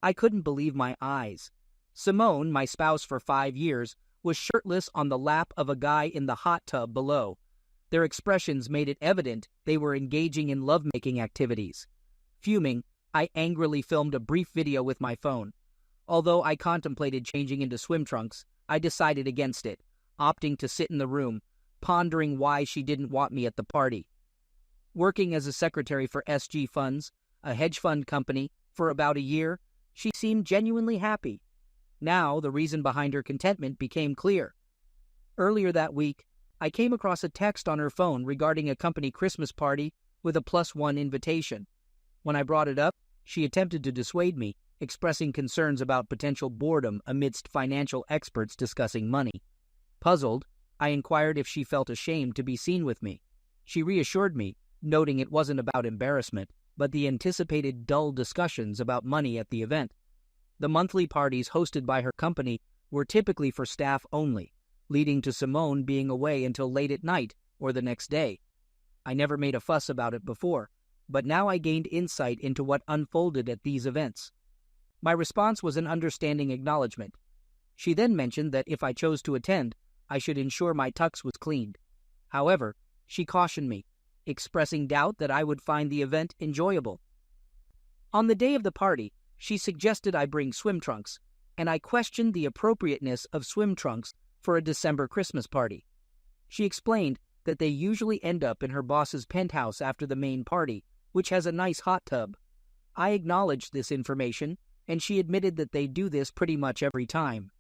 I couldn't believe my eyes. Simone, my spouse for 5 years, was shirtless on the lap of a guy in the hot tub below. Their expressions made it evident they were engaging in lovemaking activities. Fuming, I angrily filmed a brief video with my phone. Although I contemplated changing into swim trunks, I decided against it, opting to sit in the room, pondering why she didn't want me at the party. Working as a secretary for SG Funds, a hedge fund company, for about a year, she seemed genuinely happy. Now, the reason behind her contentment became clear. Earlier that week, I came across a text on her phone regarding a company Christmas party with a +1 invitation. When I brought it up, she attempted to dissuade me, expressing concerns about potential boredom amidst financial experts discussing money. Puzzled, I inquired if she felt ashamed to be seen with me. She reassured me, noting it wasn't about embarrassment, but the anticipated dull discussions about money at the event. The monthly parties hosted by her company were typically for staff only, leading to Simone being away until late at night or the next day. I never made a fuss about it before, but now I gained insight into what unfolded at these events. My response was an understanding acknowledgement. She then mentioned that if I chose to attend, I should ensure my tux was cleaned. However, she cautioned me, expressing doubt that I would find the event enjoyable. On the day of the party, she suggested I bring swim trunks, and I questioned the appropriateness of swim trunks for a December Christmas party. She explained that they usually end up in her boss's penthouse after the main party, which has a nice hot tub. I acknowledged this information, and she admitted that they do this pretty much every time.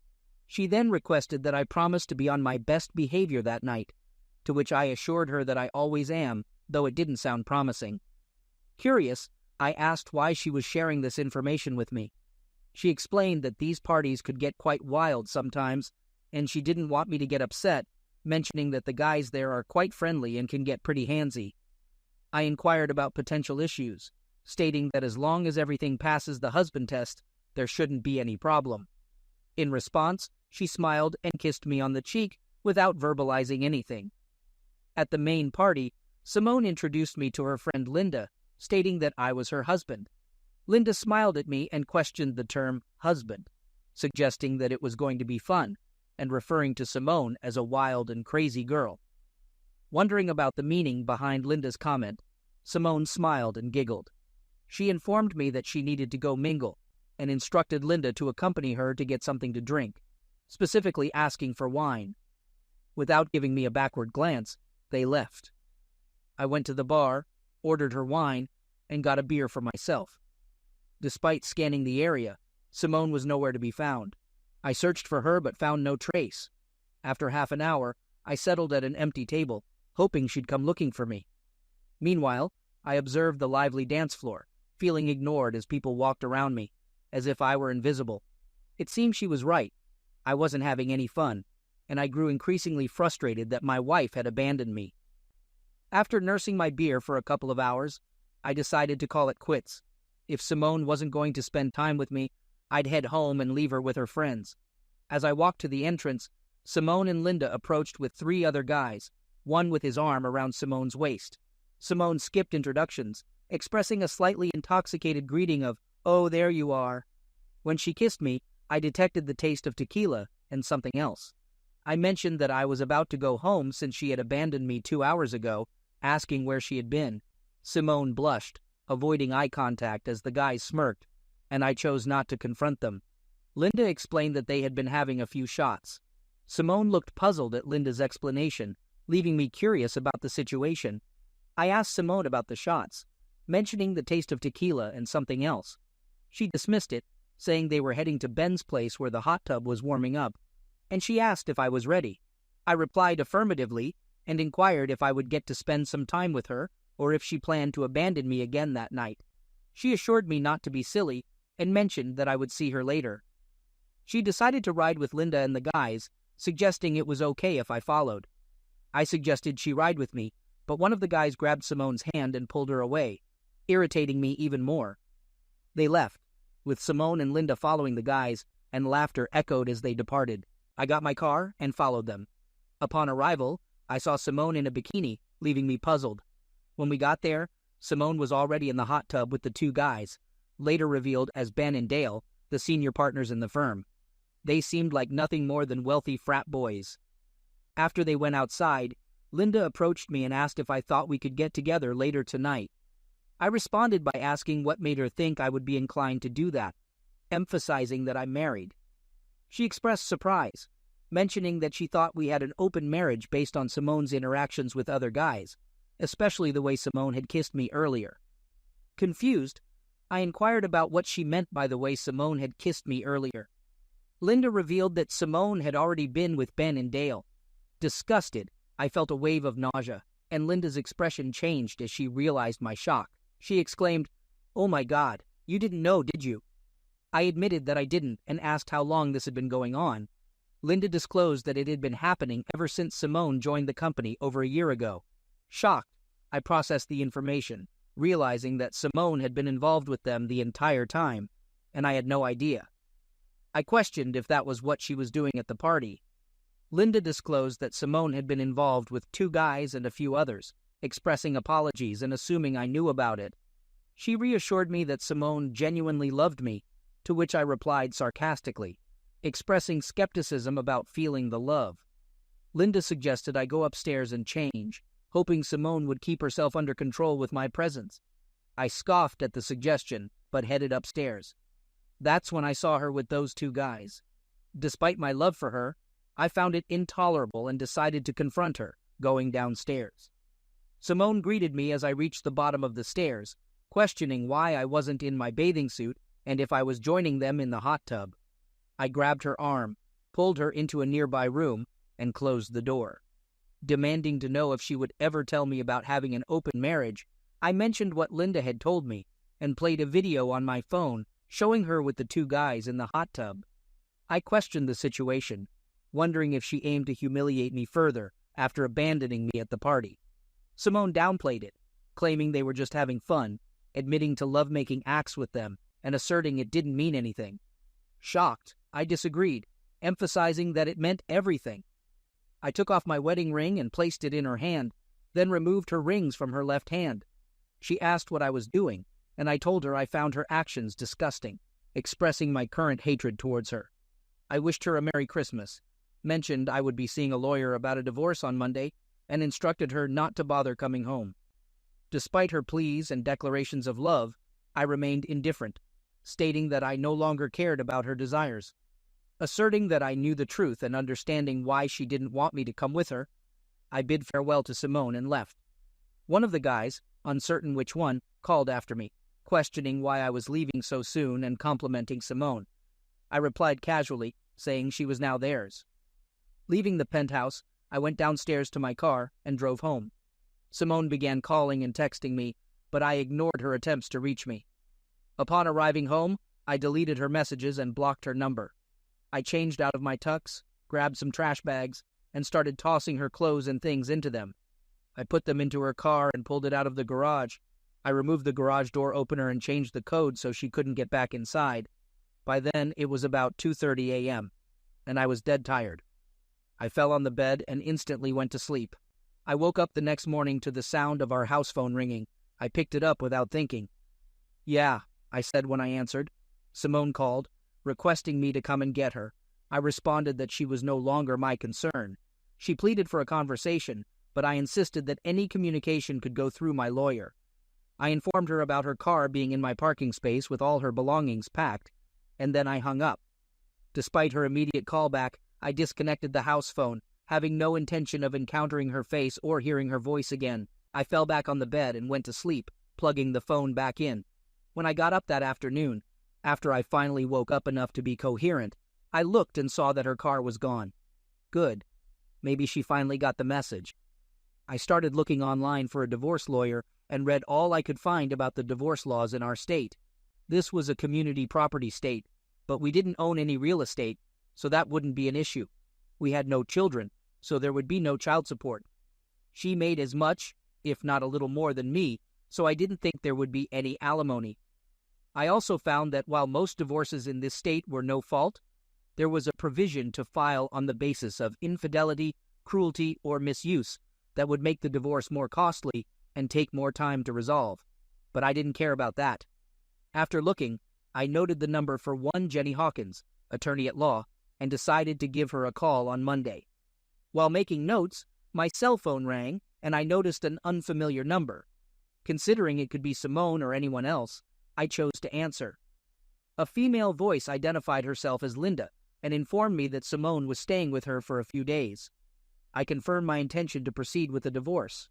She then requested that I promise to be on my best behavior that night, to which I assured her that I always am, though it didn't sound promising. Curious, I asked why she was sharing this information with me. She explained that these parties could get quite wild sometimes, and she didn't want me to get upset, mentioning that the guys there are quite friendly and can get pretty handsy. I inquired about potential issues, stating that as long as everything passes the husband test, there shouldn't be any problem. In response, she smiled and kissed me on the cheek without verbalizing anything. At the main party, Simone introduced me to her friend Linda, stating that I was her husband. Linda smiled at me and questioned the term husband, suggesting that it was going to be fun, and referring to Simone as a wild and crazy girl. Wondering about the meaning behind Linda's comment, Simone smiled and giggled. She informed me that she needed to go mingle, and instructed Linda to accompany her to get something to drink, specifically asking for wine. Without giving me a backward glance, they left. I went to the bar, ordered her wine, and got a beer for myself. Despite scanning the area, Simone was nowhere to be found. I searched for her but found no trace. After half an hour, I settled at an empty table, hoping she'd come looking for me. Meanwhile, I observed the lively dance floor, feeling ignored as people walked around me, as if I were invisible. It seemed she was right. I wasn't having any fun, and I grew increasingly frustrated that my wife had abandoned me. After nursing my beer for a couple of hours, I decided to call it quits. If Simone wasn't going to spend time with me, I'd head home and leave her with her friends. As I walked to the entrance, Simone and Linda approached with 3 other guys, one with his arm around Simone's waist. Simone skipped introductions, expressing a slightly intoxicated greeting of, "Oh, there you are." When she kissed me, I detected the taste of tequila and something else. I mentioned that I was about to go home since she had abandoned me 2 hours ago, asking where she had been. Simone blushed, avoiding eye contact as the guys smirked, and I chose not to confront them. Linda explained that they had been having a few shots. Simone looked puzzled at Linda's explanation, leaving me curious about the situation. I asked Simone about the shots, mentioning the taste of tequila and something else. She dismissed it, saying they were heading to Ben's place where the hot tub was warming up, and she asked if I was ready. I replied affirmatively and inquired if I would get to spend some time with her or if she planned to abandon me again that night. She assured me not to be silly and mentioned that I would see her later. She decided to ride with Linda and the guys, suggesting it was okay if I followed. I suggested she ride with me, but one of the guys grabbed Simone's hand and pulled her away, irritating me even more. They left, with Simone and Linda following the guys, and laughter echoed as they departed. I got my car and followed them. Upon arrival, I saw Simone in a bikini, leaving me puzzled. When we got there, Simone was already in the hot tub with the 2 guys, later revealed as Ben and Dale, the senior partners in the firm. They seemed like nothing more than wealthy frat boys. After they went outside, Linda approached me and asked if I thought we could get together later tonight. I responded by asking what made her think I would be inclined to do that, emphasizing that I'm married. She expressed surprise, mentioning that she thought we had an open marriage based on Simone's interactions with other guys, especially the way Simone had kissed me earlier. Confused, I inquired about what she meant by the way Simone had kissed me earlier. Linda revealed that Simone had already been with Ben and Dale. Disgusted, I felt a wave of nausea, and Linda's expression changed as she realized my shock. She exclaimed, "Oh my God, you didn't know, did you?" I admitted that I didn't and asked how long this had been going on. Linda disclosed that it had been happening ever since Simone joined the company over a year ago. Shocked, I processed the information, realizing that Simone had been involved with them the entire time, and I had no idea. I questioned if that was what she was doing at the party. Linda disclosed that Simone had been involved with 2 guys and a few others, expressing apologies and assuming I knew about it. She reassured me that Simone genuinely loved me, to which I replied sarcastically, expressing skepticism about feeling the love. Linda suggested I go upstairs and change, hoping Simone would keep herself under control with my presence. I scoffed at the suggestion, but headed upstairs. That's when I saw her with those 2 guys. Despite my love for her, I found it intolerable and decided to confront her, going downstairs. Simone greeted me as I reached the bottom of the stairs, questioning why I wasn't in my bathing suit and if I was joining them in the hot tub. I grabbed her arm, pulled her into a nearby room, and closed the door. Demanding to know if she would ever tell me about having an open marriage, I mentioned what Linda had told me and played a video on my phone showing her with the 2 guys in the hot tub. I questioned the situation, wondering if she aimed to humiliate me further after abandoning me at the party. Simone downplayed it, claiming they were just having fun, admitting to lovemaking acts with them, and asserting it didn't mean anything. Shocked, I disagreed, emphasizing that it meant everything. I took off my wedding ring and placed it in her hand, then removed her rings from her left hand. She asked what I was doing, and I told her I found her actions disgusting, expressing my current hatred towards her. I wished her a Merry Christmas, mentioned I would be seeing a lawyer about a divorce on Monday, and instructed her not to bother coming home. Despite her pleas and declarations of love, I remained indifferent, stating that I no longer cared about her desires. Asserting that I knew the truth and understanding why she didn't want me to come with her, I bid farewell to Simone and left. One of the guys, uncertain which one, called after me, questioning why I was leaving so soon and complimenting Simone. I replied casually, saying she was now theirs. Leaving the penthouse, I went downstairs to my car and drove home. Simone began calling and texting me, but I ignored her attempts to reach me. Upon arriving home, I deleted her messages and blocked her number. I changed out of my tux, grabbed some trash bags, and started tossing her clothes and things into them. I put them into her car and pulled it out of the garage. I removed the garage door opener and changed the code so she couldn't get back inside. By then, it was about 2:30 a.m., and I was dead tired. I fell on the bed and instantly went to sleep. I woke up the next morning to the sound of our house phone ringing. I picked it up without thinking. "Yeah," I said when I answered. Simone called, requesting me to come and get her. I responded that she was no longer my concern. She pleaded for a conversation, but I insisted that any communication could go through my lawyer. I informed her about her car being in my parking space with all her belongings packed, and then I hung up. Despite her immediate callback, I disconnected the house phone, having no intention of encountering her face or hearing her voice again. I fell back on the bed and went to sleep, plugging the phone back in. When I got up that afternoon, after I finally woke up enough to be coherent, I looked and saw that her car was gone. Good. Maybe she finally got the message. I started looking online for a divorce lawyer and read all I could find about the divorce laws in our state. This was a community property state, but we didn't own any real estate, so that wouldn't be an issue. We had no children, so there would be no child support. She made as much, if not a little more than me, so I didn't think there would be any alimony. I also found that while most divorces in this state were no fault, there was a provision to file on the basis of infidelity, cruelty, or misuse that would make the divorce more costly and take more time to resolve. But I didn't care about that. After looking, I noted the number for one Jenny Hawkins, attorney at law, and decided to give her a call on Monday. While making notes, my cell phone rang, and I noticed an unfamiliar number. Considering it could be Simone or anyone else, I chose to answer. A female voice identified herself as Linda and informed me that Simone was staying with her for a few days. I confirmed my intention to proceed with the divorce.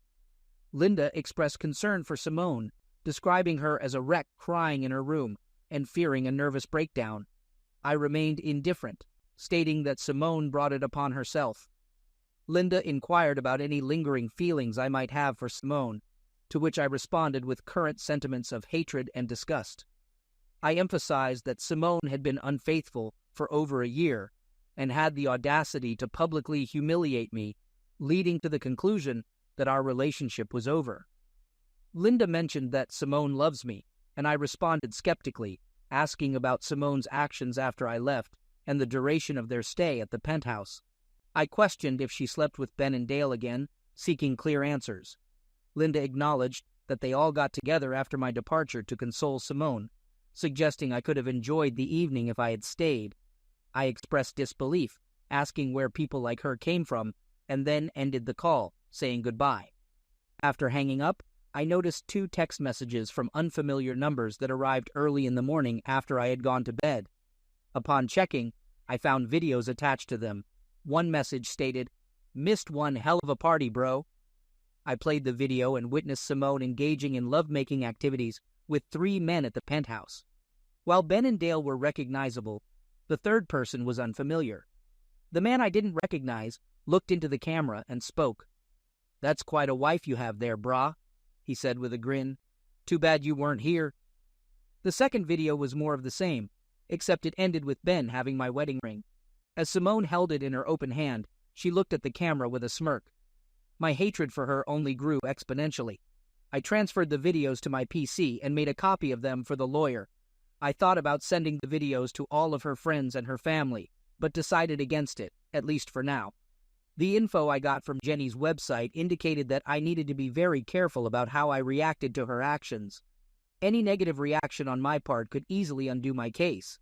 Linda expressed concern for Simone, describing her as a wreck crying in her room and fearing a nervous breakdown. I remained indifferent, stating that Simone brought it upon herself. Linda inquired about any lingering feelings I might have for Simone, to which I responded with current sentiments of hatred and disgust. I emphasized that Simone had been unfaithful for over a year and had the audacity to publicly humiliate me, leading to the conclusion that our relationship was over. Linda mentioned that Simone loves me, and I responded skeptically, asking about Simone's actions after I left and the duration of their stay at the penthouse. I questioned if she slept with Ben and Dale again, seeking clear answers. Linda acknowledged that they all got together after my departure to console Simone, suggesting I could have enjoyed the evening if I had stayed. I expressed disbelief, asking where people like her came from, and then ended the call, saying goodbye. After hanging up, I noticed 2 text messages from unfamiliar numbers that arrived early in the morning after I had gone to bed. Upon checking, I found videos attached to them. One message stated, "Missed one hell of a party, bro." I played the video and witnessed Simone engaging in lovemaking activities with 3 men at the penthouse. While Ben and Dale were recognizable, the third person was unfamiliar. The man I didn't recognize looked into the camera and spoke. "That's quite a wife you have there, brah," he said with a grin. "Too bad you weren't here." The second video was more of the same, except it ended with Ben having my wedding ring. As Simone held it in her open hand, she looked at the camera with a smirk. My hatred for her only grew exponentially. I transferred the videos to my PC and made a copy of them for the lawyer. I thought about sending the videos to all of her friends and her family, but decided against it, at least for now. The info I got from Jenny's website indicated that I needed to be very careful about how I reacted to her actions. Any negative reaction on my part could easily undo my case.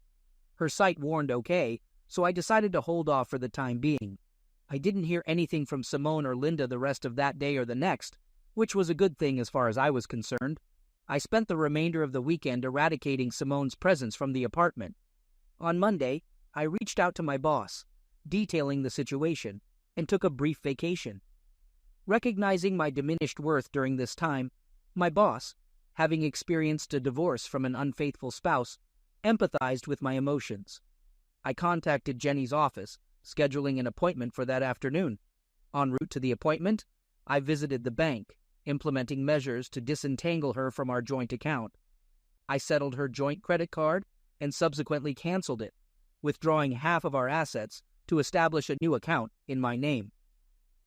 Her site warned okay, so I decided to hold off for the time being. I didn't hear anything from Simone or Linda the rest of that day or the next, which was a good thing as far as I was concerned. I spent the remainder of the weekend eradicating Simone's presence from the apartment. On Monday, I reached out to my boss, detailing the situation, and took a brief vacation. Recognizing my diminished worth during this time, my boss, having experienced a divorce from an unfaithful spouse, empathized with my emotions. I contacted Jenny's office, scheduling an appointment for that afternoon. En route to the appointment, I visited the bank, implementing measures to disentangle her from our joint account. I settled her joint credit card and subsequently canceled it, withdrawing half of our assets to establish a new account in my name.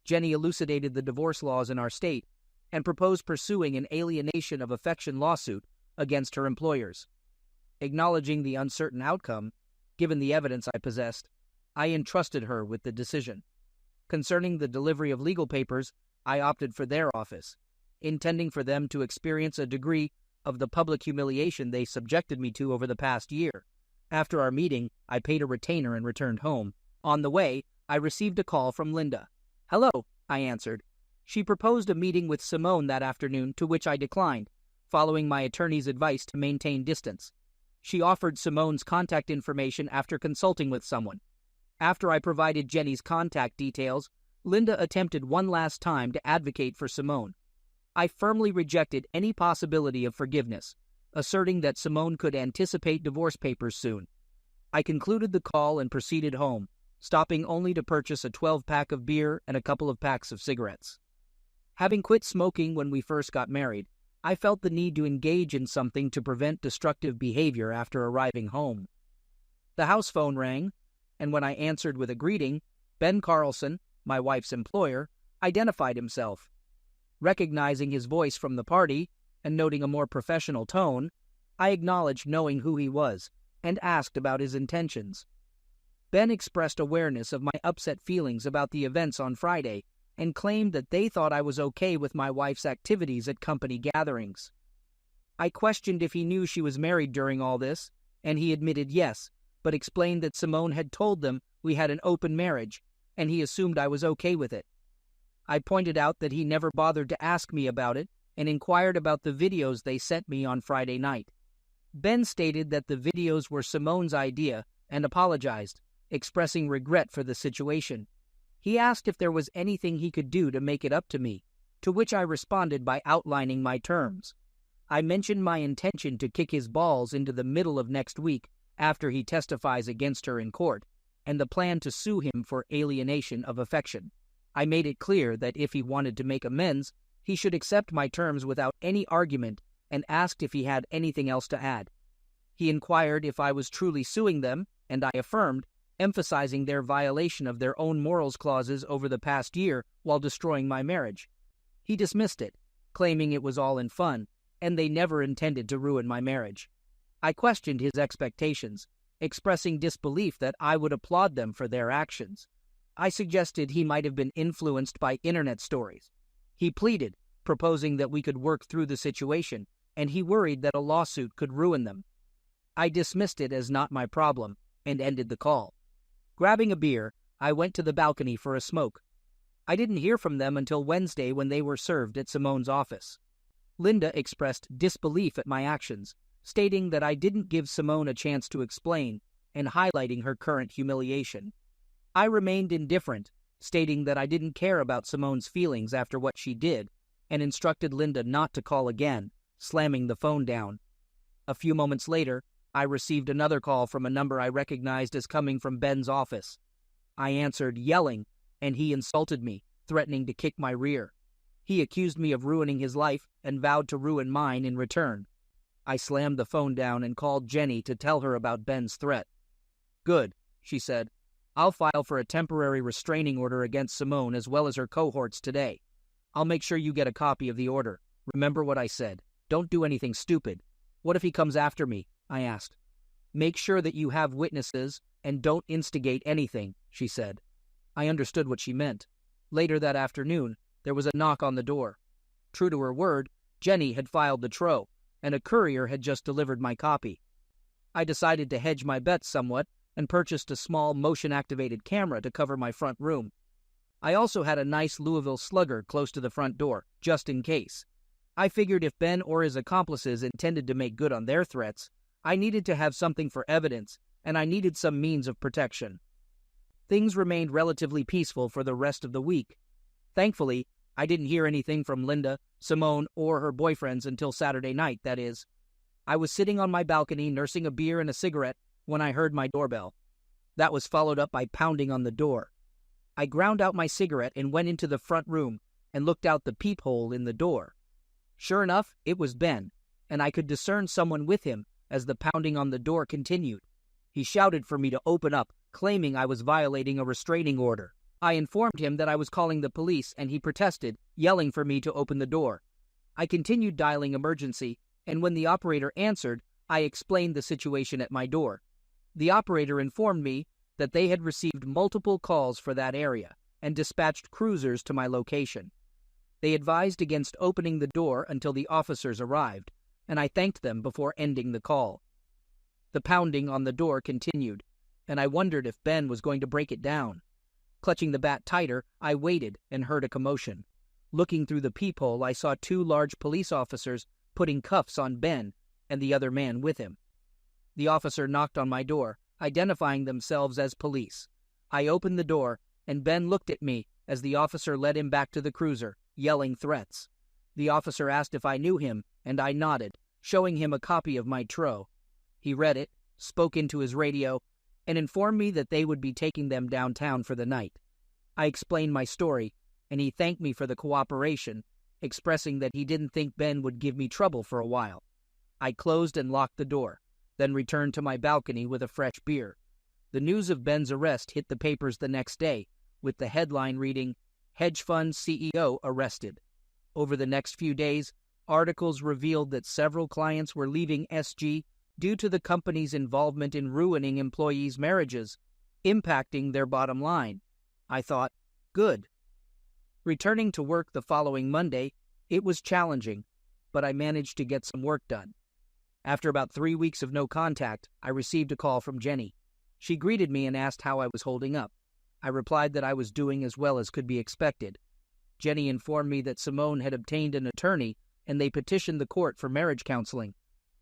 Jenny elucidated the divorce laws in our state and proposed pursuing an alienation of affection lawsuit against her employers. Acknowledging the uncertain outcome, given the evidence I possessed, I entrusted her with the decision. Concerning the delivery of legal papers, I opted for their office, intending for them to experience a degree of the public humiliation they subjected me to over the past year. After our meeting, I paid a retainer and returned home. On the way, I received a call from Linda. "Hello," I answered. She proposed a meeting with Simone that afternoon, to which I declined, following my attorney's advice to maintain distance. She offered Simone's contact information after consulting with someone. After I provided Jenny's contact details, Linda attempted one last time to advocate for Simone. I firmly rejected any possibility of forgiveness, asserting that Simone could anticipate divorce papers soon. I concluded the call and proceeded home, stopping only to purchase a 12-pack of beer and a couple of packs of cigarettes. Having quit smoking when we first got married, I felt the need to engage in something to prevent destructive behavior after arriving home. The house phone rang, and when I answered with a greeting, Ben Carlson, my wife's employer, identified himself. Recognizing his voice from the party and noting a more professional tone, I acknowledged knowing who he was and asked about his intentions. Ben expressed awareness of my upset feelings about the events on Friday and claimed that they thought I was okay with my wife's activities at company gatherings. I questioned if he knew she was married during all this, and he admitted yes, but explained that Simone had told them we had an open marriage, and he assumed I was okay with it. I pointed out that he never bothered to ask me about it and inquired about the videos they sent me on Friday night. Ben stated that the videos were Simone's idea and apologized, expressing regret for the situation. He asked if there was anything he could do to make it up to me, to which I responded by outlining my terms. I mentioned my intention to kick his balls into the middle of next week after he testifies against her in court, and the plan to sue him for alienation of affection. I made it clear that if he wanted to make amends, he should accept my terms without any argument and asked if he had anything else to add. He inquired if I was truly suing them, and I affirmed, emphasizing their violation of their own morals clauses over the past year while destroying my marriage. He dismissed it, claiming it was all in fun, and they never intended to ruin my marriage. I questioned his expectations, expressing disbelief that I would applaud them for their actions. I suggested he might have been influenced by internet stories. He pleaded, proposing that we could work through the situation, and he worried that a lawsuit could ruin them. I dismissed it as not my problem and ended the call. Grabbing a beer, I went to the balcony for a smoke. I didn't hear from them until Wednesday when they were served at Simone's office. Linda expressed disbelief at my actions, stating that I didn't give Simone a chance to explain and highlighting her current humiliation. I remained indifferent, stating that I didn't care about Simone's feelings after what she did, and instructed Linda not to call again, slamming the phone down. A few moments later, I received another call from a number I recognized as coming from Ben's office. I answered, yelling, and he insulted me, threatening to kick my rear. He accused me of ruining his life and vowed to ruin mine in return. I slammed the phone down and called Jenny to tell her about Ben's threat. "Good," she said. "I'll file for a temporary restraining order against Simone as well as her cohorts today. I'll make sure you get a copy of the order. Remember what I said. Don't do anything stupid." "What if he comes after me?" I asked. "Make sure that you have witnesses and don't instigate anything," she said. I understood what she meant. Later that afternoon, there was a knock on the door. True to her word, Jenny had filed the TRO, and a courier had just delivered my copy. I decided to hedge my bets somewhat and purchased a small motion-activated camera to cover my front room. I also had a nice Louisville Slugger close to the front door, just in case. I figured if Ben or his accomplices intended to make good on their threats, I needed to have something for evidence, and I needed some means of protection. Things remained relatively peaceful for the rest of the week. Thankfully, I didn't hear anything from Linda, Simone, or her boyfriends until Saturday night, that is. I was sitting on my balcony nursing a beer and a cigarette when I heard my doorbell. That was followed up by pounding on the door. I ground out my cigarette and went into the front room and looked out the peephole in the door. Sure enough, it was Ben, and I could discern someone with him as the pounding on the door continued. He shouted for me to open up, claiming I was violating a restraining order. I informed him that I was calling the police, and he protested, yelling for me to open the door. I continued dialing emergency, and when the operator answered, I explained the situation at my door. The operator informed me that they had received multiple calls for that area and dispatched cruisers to my location. They advised against opening the door until the officers arrived, and I thanked them before ending the call. The pounding on the door continued, and I wondered if Ben was going to break it down. Clutching the bat tighter, I waited and heard a commotion. Looking through the peephole, I saw 2 large police officers putting cuffs on Ben and the other man with him. The officer knocked on my door, identifying themselves as police. I opened the door, and Ben looked at me as the officer led him back to the cruiser, yelling threats. The officer asked if I knew him, and I nodded, showing him a copy of my TRO. He read it, spoke into his radio, and informed me that they would be taking them downtown for the night. I explained my story, and he thanked me for the cooperation, expressing that he didn't think Ben would give me trouble for a while. I closed and locked the door, then returned to my balcony with a fresh beer. The news of Ben's arrest hit the papers the next day, with the headline reading, "Hedge Fund CEO Arrested." Over the next few days, articles revealed that several clients were leaving SG due to the company's involvement in ruining employees' marriages, impacting their bottom line. I thought, good. Returning to work the following Monday, it was challenging, but I managed to get some work done. After about 3 weeks of no contact, I received a call from Jenny. She greeted me and asked how I was holding up. I replied that I was doing as well as could be expected. Jenny informed me that Simone had obtained an attorney and they petitioned the court for marriage counseling.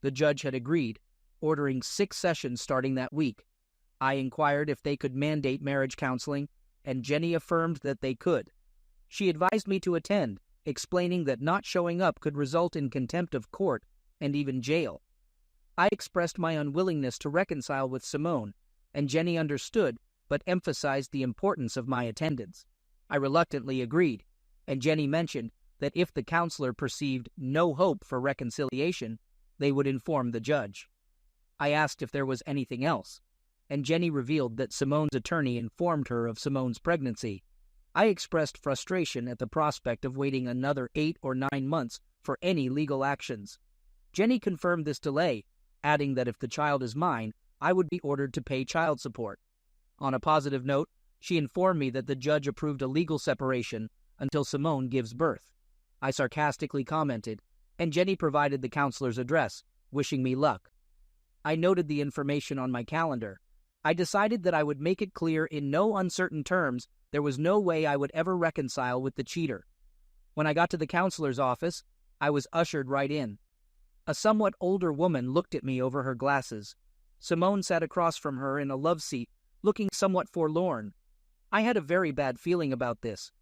The judge had agreed, ordering 6 sessions starting that week. I inquired if they could mandate marriage counseling, and Jenny affirmed that they could. She advised me to attend, explaining that not showing up could result in contempt of court and even jail. I expressed my unwillingness to reconcile with Simone, and Jenny understood but emphasized the importance of my attendance. I reluctantly agreed, and Jenny mentioned that if the counselor perceived no hope for reconciliation, they would inform the judge. I asked if there was anything else, and Jenny revealed that Simone's attorney informed her of Simone's pregnancy. I expressed frustration at the prospect of waiting another 8 or 9 months for any legal actions. Jenny confirmed this delay, adding that if the child is mine, I would be ordered to pay child support. On a positive note, she informed me that the judge approved a legal separation until Simone gives birth. I sarcastically commented, and Jenny provided the counselor's address, wishing me luck. I noted the information on my calendar. I decided that I would make it clear in no uncertain terms there was no way I would ever reconcile with the cheater. When I got to the counselor's office, I was ushered right in. A somewhat older woman looked at me over her glasses. Simone sat across from her in a love seat, looking somewhat forlorn. I had a very bad feeling about this.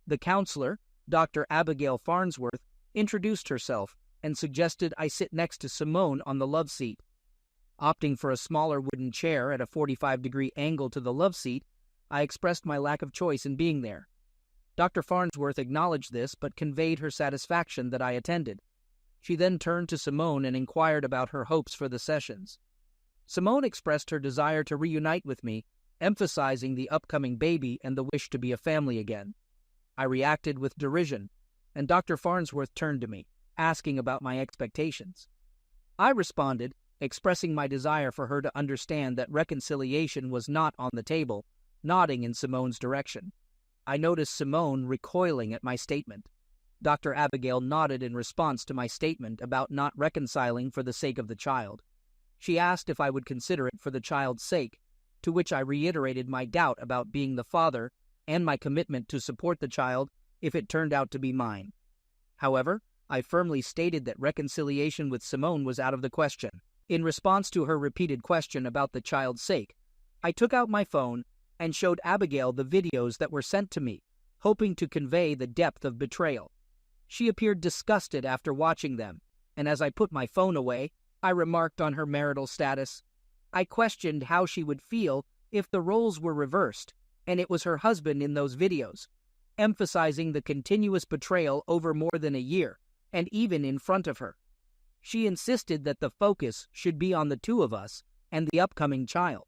The counselor, Dr. Abigail Farnsworth, introduced herself and suggested I sit next to Simone on the love seat. Opting for a smaller wooden chair at a 45-degree angle to the love seat, I expressed my lack of choice in being there. Dr. Farnsworth acknowledged this but conveyed her satisfaction that I attended. She then turned to Simone and inquired about her hopes for the sessions. Simone expressed her desire to reunite with me, emphasizing the upcoming baby and the wish to be a family again. I reacted with derision, and Dr. Farnsworth turned to me, asking about my expectations. I responded, expressing my desire for her to understand that reconciliation was not on the table, nodding in Simone's direction. I noticed Simone recoiling at my statement. Dr. Abigail nodded in response to my statement about not reconciling for the sake of the child. She asked if I would consider it for the child's sake, to which I reiterated my doubt about being the father and my commitment to support the child if it turned out to be mine. However, I firmly stated that reconciliation with Simone was out of the question. In response to her repeated question about the child's sake, I took out my phone and showed Abigail the videos that were sent to me, hoping to convey the depth of betrayal. She appeared disgusted after watching them, and as I put my phone away, I remarked on her marital status. I questioned how she would feel if the roles were reversed, and it was her husband in those videos, emphasizing the continuous betrayal over more than a year, and even in front of her. She insisted that the focus should be on the two of us and the upcoming child.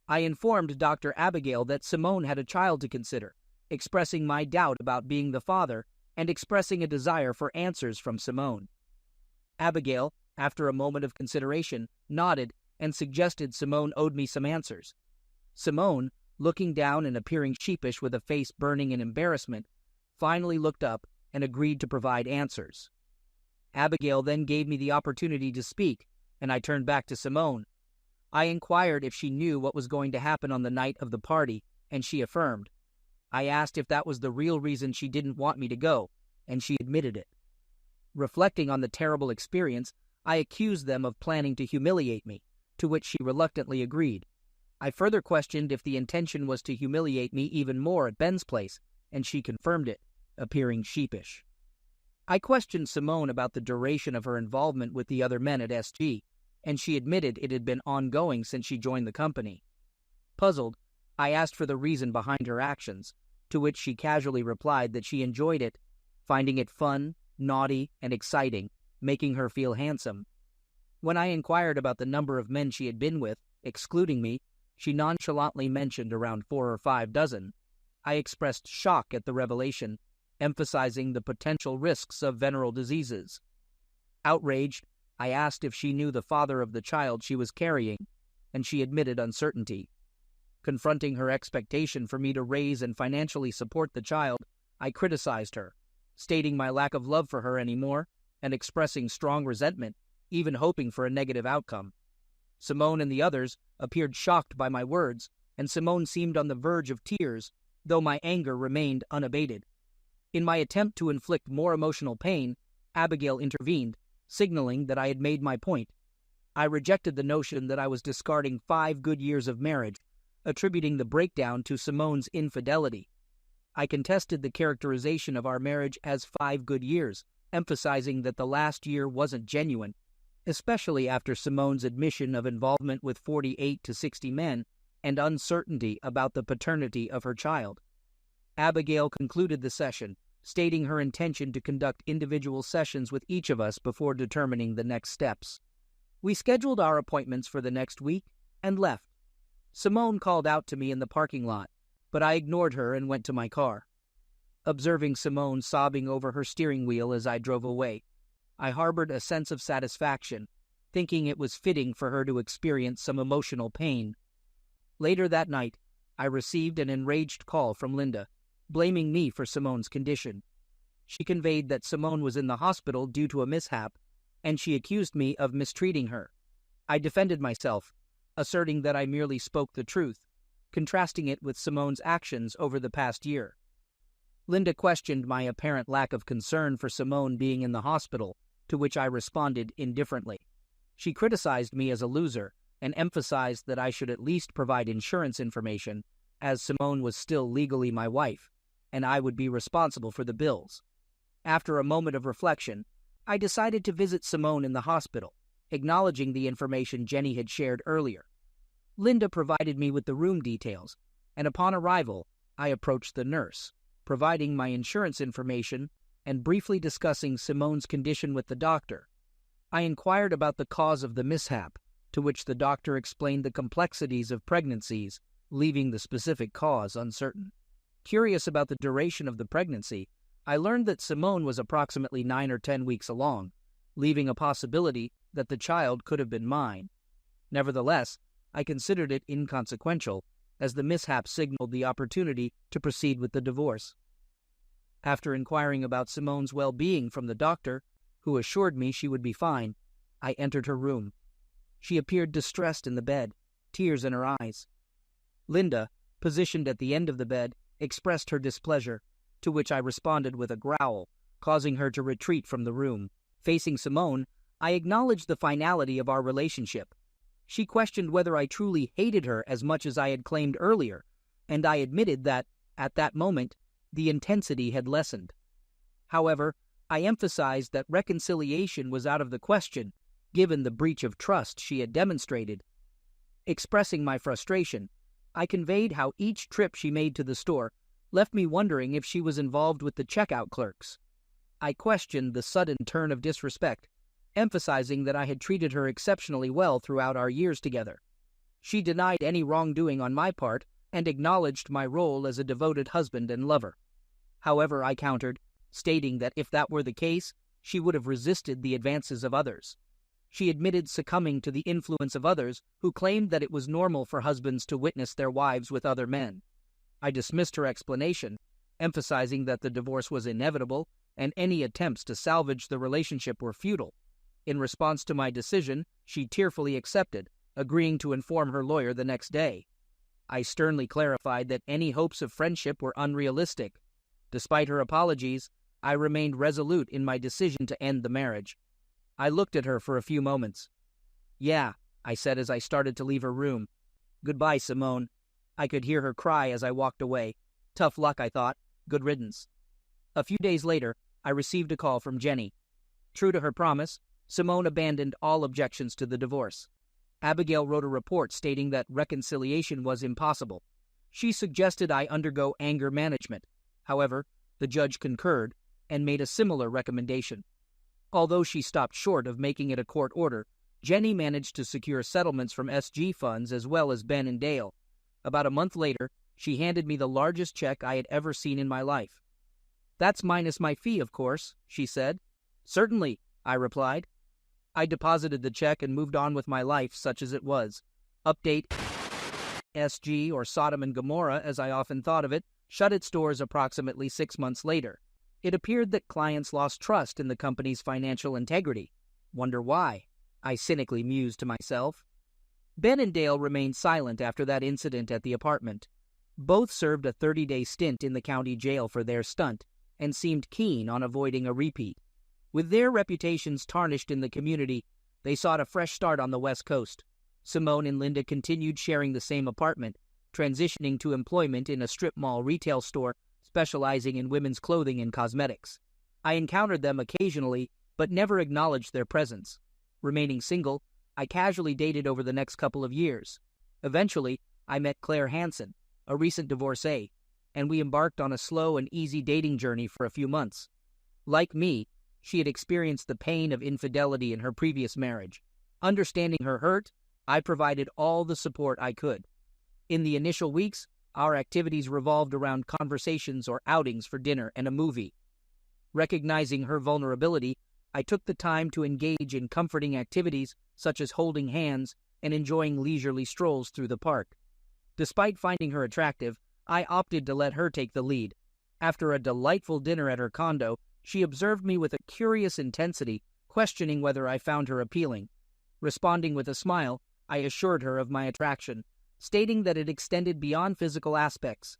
I informed Dr. Abigail that Simone had a child to consider, expressing my doubt about being the father and expressing a desire for answers from Simone. Abigail, after a moment of consideration, nodded and suggested Simone owed me some answers. Simone, looking down and appearing sheepish with a face burning in embarrassment, finally looked up and agreed to provide answers. Abigail then gave me the opportunity to speak, and I turned back to Simone. I inquired if she knew what was going to happen on the night of the party, and she affirmed. I asked if that was the real reason she didn't want me to go, and she admitted it. Reflecting on the terrible experience, I accused them of planning to humiliate me, to which she reluctantly agreed. I further questioned if the intention was to humiliate me even more at Ben's place, and she confirmed it, appearing sheepish. I questioned Simone about the duration of her involvement with the other men at SG, and she admitted it had been ongoing since she joined the company. Puzzled, I asked for the reason behind her actions, to which she casually replied that she enjoyed it, finding it fun, naughty, and exciting, making her feel handsome. When I inquired about the number of men she had been with, excluding me, she nonchalantly mentioned around 4 or 5 dozen. I expressed shock at the revelation, emphasizing the potential risks of venereal diseases. Outraged, I asked if she knew the father of the child she was carrying, and she admitted uncertainty. Confronting her expectation for me to raise and financially support the child, I criticized her, stating my lack of love for her anymore and expressing strong resentment, even hoping for a negative outcome. Simone and the others appeared shocked by my words, and Simone seemed on the verge of tears, though my anger remained unabated. In my attempt to inflict more emotional pain, Abigail intervened, signaling that I had made my point. I rejected the notion that I was discarding 5 good years of marriage, attributing the breakdown to Simone's infidelity. I contested the characterization of our marriage as 5 good years, emphasizing that the last year wasn't genuine, especially after Simone's admission of involvement with 48 to 60 men and uncertainty about the paternity of her child. Abigail concluded the session, stating her intention to conduct individual sessions with each of us before determining the next steps. We scheduled our appointments for the next week and left. Simone called out to me in the parking lot, but I ignored her and went to my car. Observing Simone sobbing over her steering wheel as I drove away, I harbored a sense of satisfaction, thinking it was fitting for her to experience some emotional pain. Later that night, I received an enraged call from Linda, blaming me for Simone's condition. She conveyed that Simone was in the hospital due to a mishap, and she accused me of mistreating her. I defended myself, asserting that I merely spoke the truth, contrasting it with Simone's actions over the past year. Linda questioned my apparent lack of concern for Simone being in the hospital, to which I responded indifferently. She criticized me as a loser and emphasized that I should at least provide insurance information, as Simone was still legally my wife, and I would be responsible for the bills. After a moment of reflection, I decided to visit Simone in the hospital, acknowledging the information Jenny had shared earlier. Linda provided me with the room details, and upon arrival, I approached the nurse, providing my insurance information and briefly discussing Simone's condition with the doctor. I inquired about the cause of the mishap, to which the doctor explained the complexities of pregnancies, leaving the specific cause uncertain. Curious about the duration of the pregnancy, I learned that Simone was approximately 9 or 10 weeks along, leaving a possibility that the child could have been mine. Nevertheless, I considered it inconsequential, as the mishap signaled the opportunity to proceed with the divorce. After inquiring about Simone's well-being from the doctor, who assured me she would be fine, I entered her room. She appeared distressed in the bed, tears in her eyes. Linda, positioned at the end of the bed, expressed her displeasure, to which I responded with a growl, causing her to retreat from the room. Facing Simone, I acknowledged the finality of our relationship. She questioned whether I truly hated her as much as I had claimed earlier, and I admitted that, at that moment, the intensity had lessened. However, I emphasized that reconciliation was out of the question, given the breach of trust she had demonstrated. Expressing my frustration, I conveyed how each trip she made to the store left me wondering if she was involved with the checkout clerks. I questioned the sudden turn of disrespect, emphasizing that I had treated her exceptionally well throughout our years together. She denied any wrongdoing on my part and acknowledged my role as a devoted husband and lover. However, I countered, stating that if that were the case, she would have resisted the advances of others. She admitted succumbing to the influence of others who claimed that it was normal for husbands to witness their wives with other men. I dismissed her explanation, emphasizing that the divorce was inevitable and any attempts to salvage the relationship were futile. In response to my decision, she tearfully accepted, agreeing to inform her lawyer the next day. I sternly clarified that any hopes of friendship were unrealistic. Despite her apologies, I remained resolute in my decision to end the marriage. I looked at her for a few moments. "Yeah," I said as I started to leave her room. "Goodbye, Simone." I could hear her cry as I walked away. Tough luck, I thought. Good riddance. A few days later, I received a call from Jenny. True to her promise, Simone abandoned all objections to the divorce. Abigail wrote a report stating that reconciliation was impossible. She suggested I undergo anger management. However, the judge concurred and made a similar recommendation. Although she stopped short of making it a court order, Jenny managed to secure settlements from SG funds as well as Ben and Dale. About a month later, she handed me the largest check I had ever seen in my life. "That's minus my fee, of course," she said. "Certainly," I replied. I deposited the check and moved on with my life such as it was. Update: SG, or Sodom and Gomorrah as I often thought of it, shut its doors approximately 6 months later. It appeared that clients lost trust in the company's financial integrity. Wonder why? I cynically mused to myself. Ben and Dale remained silent after that incident at the apartment. Both served a 30-day stint in the county jail for their stunt and seemed keen on avoiding a repeat. With their reputations tarnished in the community, they sought a fresh start on the West Coast. Simone and Linda continued sharing the same apartment, transitioning to employment in a strip mall retail store specializing in women's clothing and cosmetics. I encountered them occasionally, but never acknowledged their presence. Remaining single, I casually dated over the next couple of years. Eventually, I met Claire Hansen, a recent divorcee, and we embarked on a slow and easy dating journey for a few months. Like me, she had experienced the pain of infidelity in her previous marriage. Understanding her hurt, I provided all the support I could. In the initial weeks, our activities revolved around conversations or outings for dinner and a movie. Recognizing her vulnerability, I took the time to engage in comforting activities such as holding hands and enjoying leisurely strolls through the park. Despite finding her attractive, I opted to let her take the lead. After a delightful dinner at her condo, she observed me with a curious intensity, questioning whether I found her appealing. Responding with a smile, I assured her of my attraction, stating that it extended beyond physical aspects.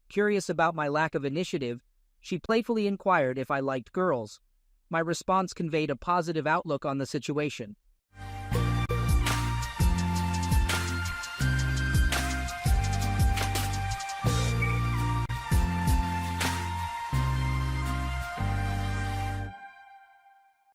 Curious about my lack of initiative, she playfully inquired if I liked girls. My response conveyed a positive outlook on the situation.